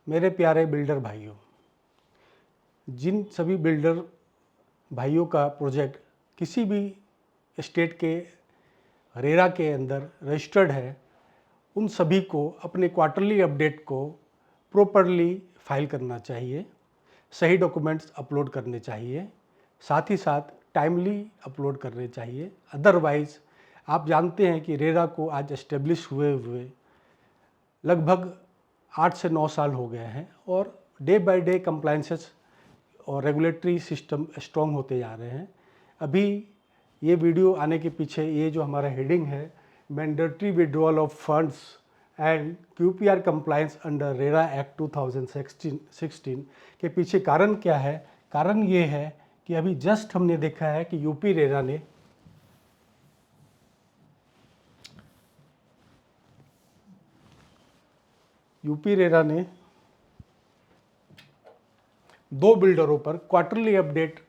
मेरे प्यारे बिल्डर भाइयों, जिन सभी बिल्डर भाइयों का प्रोजेक्ट किसी भी स्टेट के रेरा के अंदर रजिस्टर्ड है, उन सभी को अपने क्वार्टरली अपडेट को प्रॉपरली फाइल करना चाहिए, सही डॉक्यूमेंट्स अपलोड करने चाहिए, साथ ही साथ टाइमली अपलोड करने चाहिए। अदरवाइज़ आप जानते हैं कि रेरा को आज एस्टेब्लिश हुए लगभग 8 से 9 साल हो गए हैं और डे बाय डे कंप्लायंसेस और रेगुलेटरी सिस्टम स्ट्रॉन्ग होते जा रहे हैं। अभी ये वीडियो आने के पीछे ये जो हमारा हेडिंग है, mandatory withdrawal of funds and QPR compliance under RERA act 2016 के पीछे कारण क्या है? कारण ये है कि अभी जस्ट हमने देखा है कि यूपी रेरा ने दो बिल्डरों पर क्वार्टरली अपडेट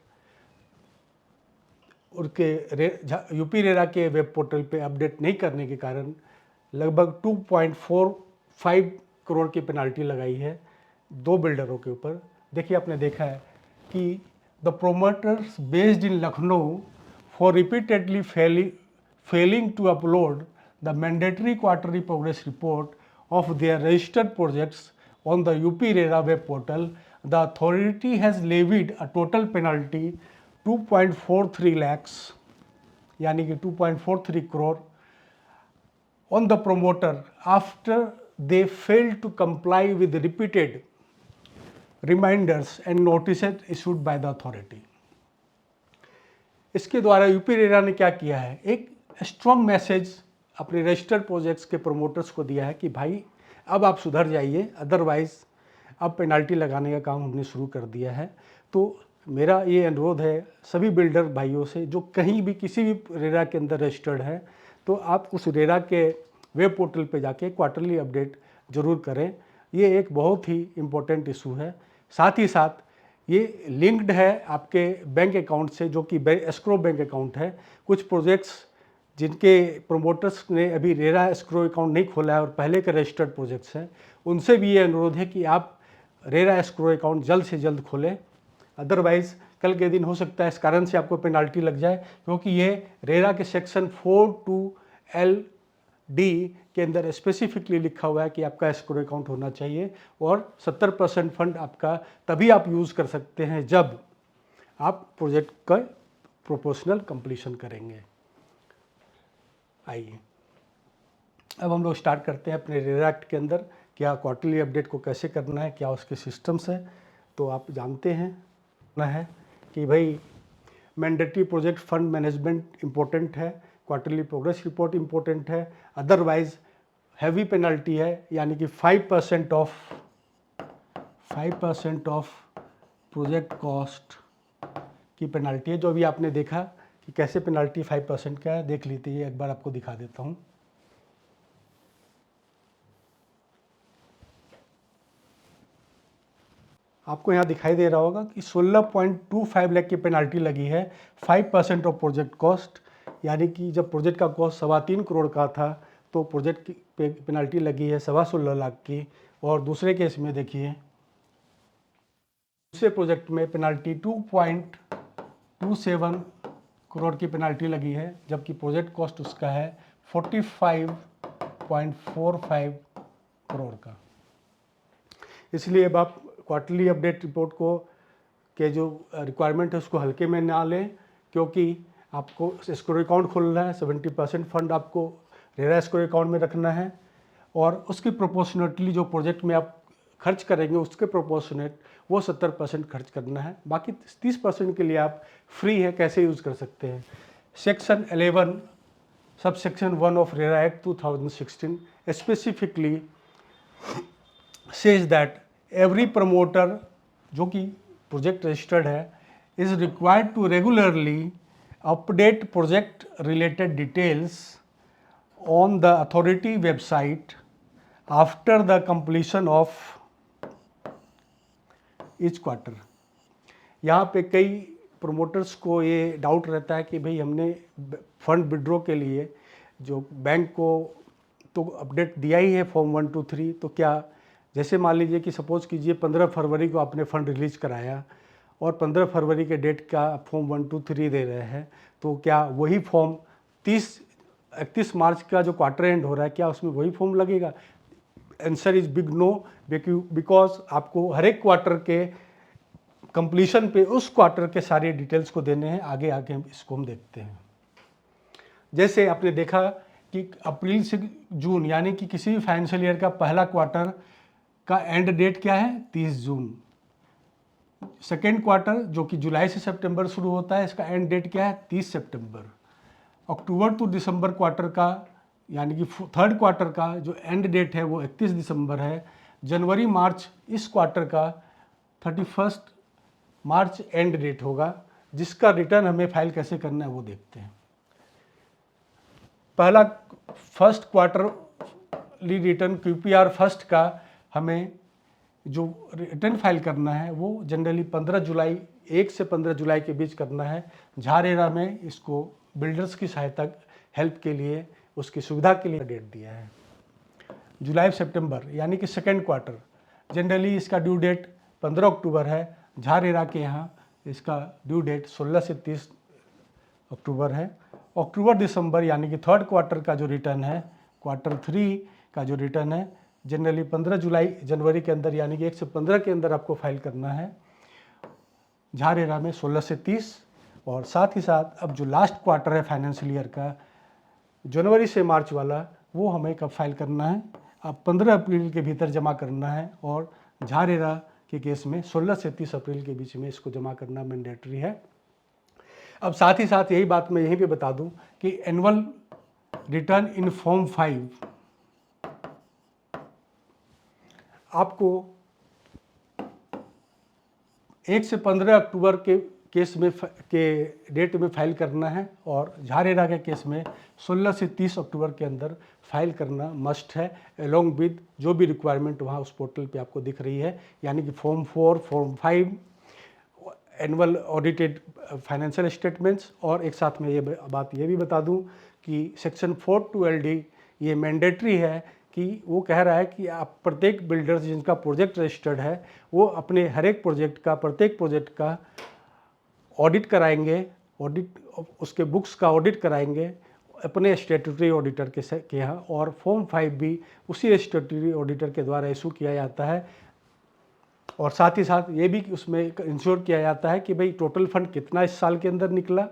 उनके यूपी रेरा के वेब पोर्टल पे अपडेट नहीं करने के कारण लगभग 2.45 करोड़ की पेनाल्टी लगाई है दो बिल्डरों के ऊपर। देखिए, आपने देखा है कि the promoters based in Lucknow for repeatedly failing to upload the mandatory quarterly progress report of their registered projects on the UP RERA web portal, the authority has levied a total penalty 2.43 lakhs यानी कि 2.43 crore on the promoter after they failed to comply with repeated reminders and notices issued by the authority. इसके द्वारा UP RERA ने क्या किया है, एक strong message अपने रजिस्टर्ड प्रोजेक्ट्स के प्रमोटर्स को दिया है कि भाई अब आप सुधर जाइए, अदरवाइज़ अब पेनाल्टी लगाने का काम हमने शुरू कर दिया है। तो मेरा ये अनुरोध है सभी बिल्डर भाइयों से जो कहीं भी किसी भी रेरा के अंदर रजिस्टर्ड है, तो आप उस रेरा के वेब पोर्टल पे जाके क्वार्टरली अपडेट ज़रूर करें। ये एक बहुत ही इम्पोर्टेंट इशू है। साथ ही साथ ये लिंक्ड है आपके बैंक अकाउंट से, जो कि एस्क्रो बैंक अकाउंट है। कुछ प्रोजेक्ट्स जिनके प्रोमोटर्स ने अभी रेरा एस्क्रो अकाउंट नहीं खोला है और पहले के रजिस्टर्ड प्रोजेक्ट्स हैं, उनसे भी ये अनुरोध है कि आप रेरा एस्क्रो अकाउंट जल्द से जल्द खोलें। अदरवाइज़ कल के दिन हो सकता है इस कारण से आपको पेनाल्टी लग जाए, क्योंकि ये रेरा के सेक्शन 42LD के अंदर स्पेसिफिकली लिखा हुआ है कि आपका एस्क्रो अकाउंट होना चाहिए और 70% फंड आपका तभी आप यूज़ कर सकते हैं जब आप प्रोजेक्ट का प्रोपोर्शनल कंप्लीशन करेंगे। आइए अब हम लोग स्टार्ट करते हैं अपने रेरा एक्ट के अंदर क्या क्वार्टरली अपडेट को कैसे करना है, क्या उसके सिस्टम्स है। तो आप जानते हैं ना है कि भाई mandatory project fund management important है, क्वार्टरली प्रोग्रेस रिपोर्ट इम्पोर्टेंट है, अदरवाइज हैवी पेनल्टी है, यानी कि 5% ऑफ प्रोजेक्ट कॉस्ट की पेनल्टी है। जो अभी आपने देखा कि कैसे पेनल्टी 5% का है, देख लीजिए, एक बार आपको दिखा देता हूँ। आपको यहाँ दिखाई दे रहा होगा कि 16.25 लाख की पेनल्टी लगी है 5% ऑफ प्रोजेक्ट कॉस्ट, यानी कि जब प्रोजेक्ट का कॉस्ट 3.25 करोड़ का था तो प्रोजेक्ट की पेनल्टी लगी है 16.25 लाख की। और दूसरे केस में देखिए, दूसरे प्रोजेक्ट में पेनल्टी 2.27 करोड़ की पेनल्टी लगी है, जबकि प्रोजेक्ट कॉस्ट उसका है 45.45 करोड़ का। इसलिए अब आप क्वार्टरली अपडेट रिपोर्ट को के जो रिक्वायरमेंट है उसको हल्के में ना लें, क्योंकि आपको एस्क्रो अकाउंट खोलना है, 70% फंड आपको रेरा एस्क्रो अकाउंट में रखना है और उसकी प्रोपोर्शनेटली जो प्रोजेक्ट में आप खर्च करेंगे उसके प्रोपोर्शनेट वो 70% खर्च करना है। बाकी 30% के लिए आप फ्री है, कैसे यूज़ कर सकते हैं। Section 11 subsection 1 of RERA act 2016 specifically says that every promoter जो कि प्रोजेक्ट रजिस्टर्ड है is required to regularly update project related details on the authority website after the completion of each quarter. यहाँ पे कई promoters को ये doubt रहता है कि भाई हमने फंड विड्रॉ के लिए जो बैंक को तो अपडेट दिया ही है फॉर्म 123, तो क्या जैसे मान लीजिए कि सपोज़ कीजिए 15 फरवरी को आपने फ़ंड रिलीज़ कराया और 15 फरवरी के डेट का फॉर्म 1, 2, 3 दे रहे हैं, तो क्या वही फॉर्म 31 मार्च का जो क्वार्टर एंड हो रहा है, क्या उसमें वही फॉर्म लगेगा? Answer is big no, because आपको हर एक क्वार्टर के कंप्लीशन पे उस क्वार्टर के सारे डिटेल्स को देने हैं। आगे आगे हम इसको हम देखते हैं। जैसे आपने देखा कि अप्रैल से जून यानी कि किसी भी फाइनेंशियल ईयर का पहला क्वार्टर का एंड डेट क्या है? 30 जून। सेकेंड क्वार्टर जो कि जुलाई से सितंबर शुरू होता है, इसका एंड डेट क्या है? 30 सितंबर। अक्टूबर टू दिसंबर क्वार्टर का यानी कि थर्ड क्वार्टर का जो एंड डेट है वो 31 दिसंबर है। जनवरी मार्च इस क्वार्टर का 31 मार्च एंड डेट होगा, जिसका रिटर्न हमें फाइल कैसे करना है वो देखते हैं। पहला first quarterly return QPR first का हमें जो रिटर्न फाइल करना है वो जनरली 15 जुलाई 1 से 15 जुलाई के बीच करना है। झारेरा में इसको बिल्डर्स की सहायता हेल्प के लिए, उसकी सुविधा के लिए डेट दिया है। जुलाई सितंबर यानी कि सेकेंड क्वार्टर, जनरली इसका ड्यू डेट 15 अक्टूबर है। झारेरा के यहाँ इसका ड्यू डेट 16 से 30 अक्टूबर है। अक्टूबर दिसंबर यानी कि थर्ड क्वार्टर का जो रिटर्न है, क्वार्टर 3 का जो रिटर्न है, जनरली 15 जुलाई जनवरी के अंदर यानी कि 1 से 15 के अंदर आपको फाइल करना है। झारेरा में 16 से 30। और साथ ही साथ अब जो लास्ट क्वार्टर है फाइनेंशियल ईयर का, जनवरी से मार्च वाला, वो हमें कब फाइल करना है? अब 15 अप्रैल के भीतर जमा करना है। और झारेरा के केस में 16 से 30 अप्रैल के बीच में इसको जमा करना मैंडेटरी है। अब साथ ही साथ यही बात मैं यहीं पे बता दूं कि एनुअल रिटर्न इन फॉर्म 5 आपको 1 से 15 अक्टूबर के केस में के डेट में फाइल करना है और झारेरा के केस में 16 से 30 अक्टूबर के अंदर फाइल करना मस्ट है, अलोंग विद जो भी रिक्वायरमेंट वहाँ उस पोर्टल पे आपको दिख रही है, यानी कि form 4, form 5, annual audited financial statements. और एक साथ में ये बात ये भी बता दूं कि सेक्शन 412D ये मैंडेटरी है कि वो कह रहा है कि आप प्रत्येक बिल्डर्स जिनका प्रोजेक्ट रजिस्टर्ड है वो अपने हर एक प्रोजेक्ट का, प्रत्येक प्रोजेक्ट का ऑडिट कराएंगे, ऑडिट उसके बुक्स का ऑडिट कराएंगे अपने स्टैट्यूटरी ऑडिटर के यहाँ। और फॉर्म 5 भी उसी स्टैट्यूटरी ऑडिटर के द्वारा इशू किया जाता है। और साथ ही साथ ये भी उसमें इंश्योर किया जाता है कि भाई टोटल फंड कितना इस साल के अंदर निकला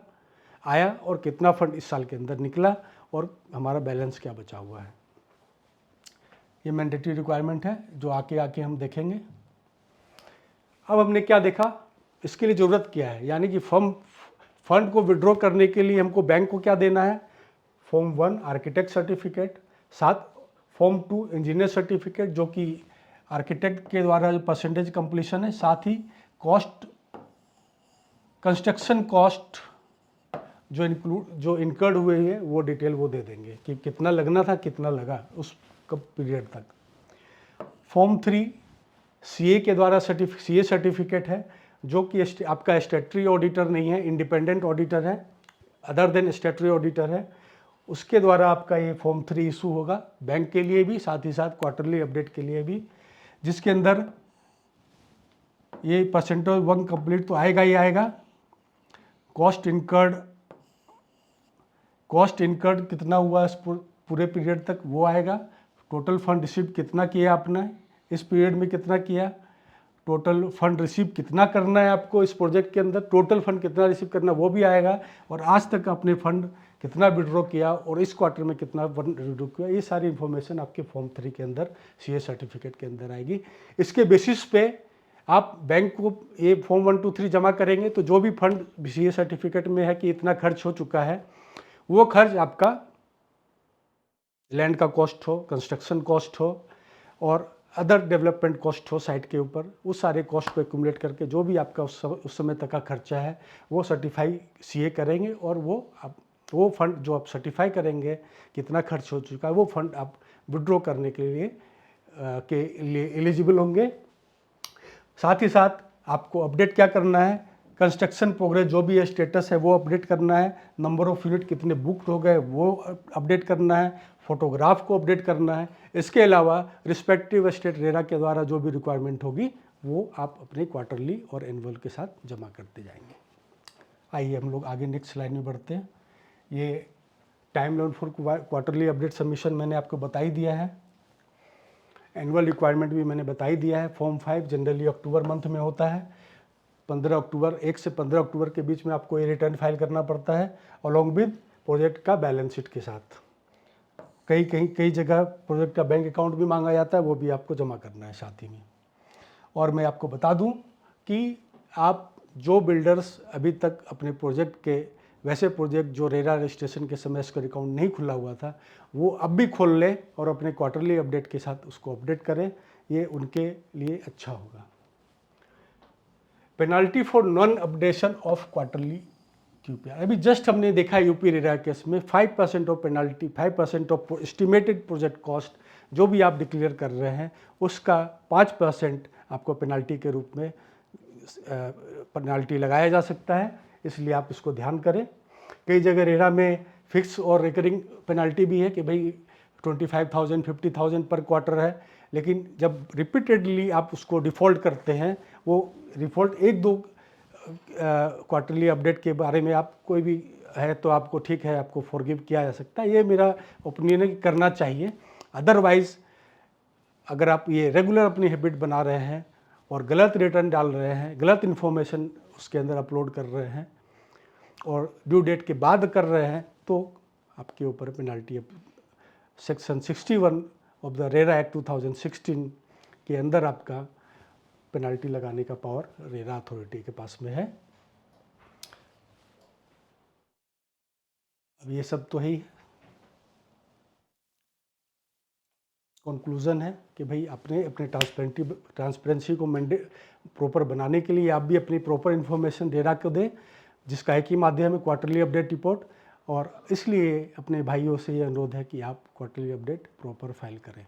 आया और कितना फंड इस साल के अंदर निकला और हमारा बैलेंस क्या बचा हुआ है। ये मैंडेटरी रिक्वायरमेंट है जो आके हम देखेंगे। अब हमने क्या देखा, इसके लिए ज़रूरत क्या है, यानी कि फंड को विड्रॉ करने के लिए हमको बैंक को क्या देना है? फॉर्म 1 आर्किटेक्ट सर्टिफिकेट, साथ फॉर्म 2 इंजीनियर सर्टिफिकेट जो कि आर्किटेक्ट के द्वारा जो परसेंटेज कंप्लीशन है, साथ ही कॉस्ट, कंस्ट्रक्शन कॉस्ट जो इनकर्ड हुए हैं वो डिटेल वो दे देंगे कि कितना लगना था, कितना लगा उस कब पीरियड तक। फॉर्म 3 CA के द्वारा CA सर्टिफिकेट है जो कि आपका स्टैट्यूटरी ऑडिटर नहीं है, इंडिपेंडेंट ऑडिटर है, अदर देन स्टैट्यूटरी ऑडिटर है, उसके द्वारा आपका ये फॉर्म 3 इशू होगा बैंक के लिए भी, साथ ही साथ क्वार्टरली अपडेट के लिए भी, जिसके अंदर ये परसेंटेज 1 कंप्लीट तो आएगा ही आएगा। कॉस्ट इनकर्ड कितना हुआ इस पूरे पीरियड तक वो आएगा। टोटल फंड रिसीव कितना किया आपने इस पीरियड में, कितना किया, टोटल फंड रिसीव कितना करना है आपको इस प्रोजेक्ट के अंदर, टोटल फंड कितना रिसीव करना वो भी आएगा। और आज तक आपने फंड कितना विड्रॉ किया और इस क्वार्टर में कितना विड्रॉ किया, ये सारी इन्फॉर्मेशन आपके फॉर्म 3 के अंदर CA सर्टिफिकेट के अंदर आएगी। इसके बेसिस पे आप बैंक को ये फॉर्म 1, 2, 3 जमा करेंगे तो जो भी फंड CA सर्टिफिकेट में है कि इतना खर्च हो चुका है, वो खर्च आपका लैंड का कॉस्ट हो, कंस्ट्रक्शन कॉस्ट हो और अदर डेवलपमेंट कॉस्ट हो साइट के ऊपर, उस सारे कॉस्ट को एक्यूमुलेट करके जो भी आपका उस समय तक का खर्चा है वो सर्टिफाई CA करेंगे। और वो फंड जो आप सर्टिफाई करेंगे कितना खर्च हो चुका है, वो फंड आप विड्रॉ करने के लिए एलिजिबल होंगे। साथ ही साथ आपको अपडेट क्या करना है, कंस्ट्रक्शन प्रोग्रेस जो भी है स्टेटस है वो अपडेट करना है, नंबर ऑफ यूनिट कितने बुकड हो गए वो अपडेट करना है, फोटोग्राफ को अपडेट करना है। इसके अलावा रिस्पेक्टिव स्टेट रेरा के द्वारा जो भी रिक्वायरमेंट होगी वो आप अपने क्वार्टरली और एनुअल के साथ जमा करते जाएंगे। आइए हम लोग आगे नेक्स्ट स्लाइड में बढ़ते हैं। ये time line for quarterly update submission मैंने आपको बता ही दिया है, एनुअल रिक्वायरमेंट भी मैंने बता ही दिया है। फॉर्म 5 जनरली अक्टूबर मंथ में होता है, 15 अक्टूबर 1 से 15 अक्टूबर के बीच में आपको ये रिटर्न फाइल करना पड़ता है अलॉन्ग विद प्रोजेक्ट का बैलेंस शीट के साथ। कई जगह प्रोजेक्ट का बैंक अकाउंट भी मांगा जाता है, वो भी आपको जमा करना है साथ ही में। और मैं आपको बता दूं कि आप जो बिल्डर्स अभी तक अपने प्रोजेक्ट के वैसे प्रोजेक्ट जो रेरा रजिस्ट्रेशन के समय इसका अकाउंट नहीं खुला हुआ था वो अब भी खोल लें और अपने क्वार्टरली अपडेट के साथ उसको अपडेट करें, ये उनके लिए अच्छा होगा। Penalty for non updation of quarterly QPR, अभी जस्ट हमने देखा यूपी रेरा केस में 5% of penalty, 5% of estimated project cost जो भी आप डिक्लेयर कर रहे हैं उसका 5% आपको पेनाल्टी के रूप में पेनाल्टी लगाया जा सकता है, इसलिए आप इसको ध्यान करें। कई जगह रेरा में फिक्स और रिकरिंग पेनाल्टी भी है कि भाई 25,000 50,000 पर क्वार्टर है, लेकिन जब रिपीटेडली आप उसको डिफ़ॉल्ट करते हैं, वो डिफ़ॉल्ट 1-2 क्वार्टरली अपडेट के बारे में आप कोई भी है तो आपको ठीक है, आपको फॉरगिव किया जा सकता है, ये मेरा ओपिनियन है कि करना चाहिए। अदरवाइज़ अगर आप ये रेगुलर अपनी हैबिट बना रहे हैं और गलत रिटर्न डाल रहे हैं, गलत इन्फॉर्मेशन उसके अंदर अपलोड कर रहे हैं और ड्यू डेट के बाद कर रहे हैं, तो आपके ऊपर penalty section 61 of the RERA act 2016 के अंदर आपका पेनाल्टी लगाने का पावर रेरा अथॉरिटी के पास में है। अब ये सब तो ही कंक्लूजन है कि भाई अपने ट्रांसपेरेंसी को प्रॉपर बनाने के लिए आप भी अपनी प्रॉपर इन्फॉर्मेशन रेरा को दें, जिसका एक ही माध्यम है क्वार्टरली अपडेट रिपोर्ट, और इसलिए अपने भाइयों से ये अनुरोध है कि आप क्वार्टरली अपडेट प्रॉपर फाइल करें।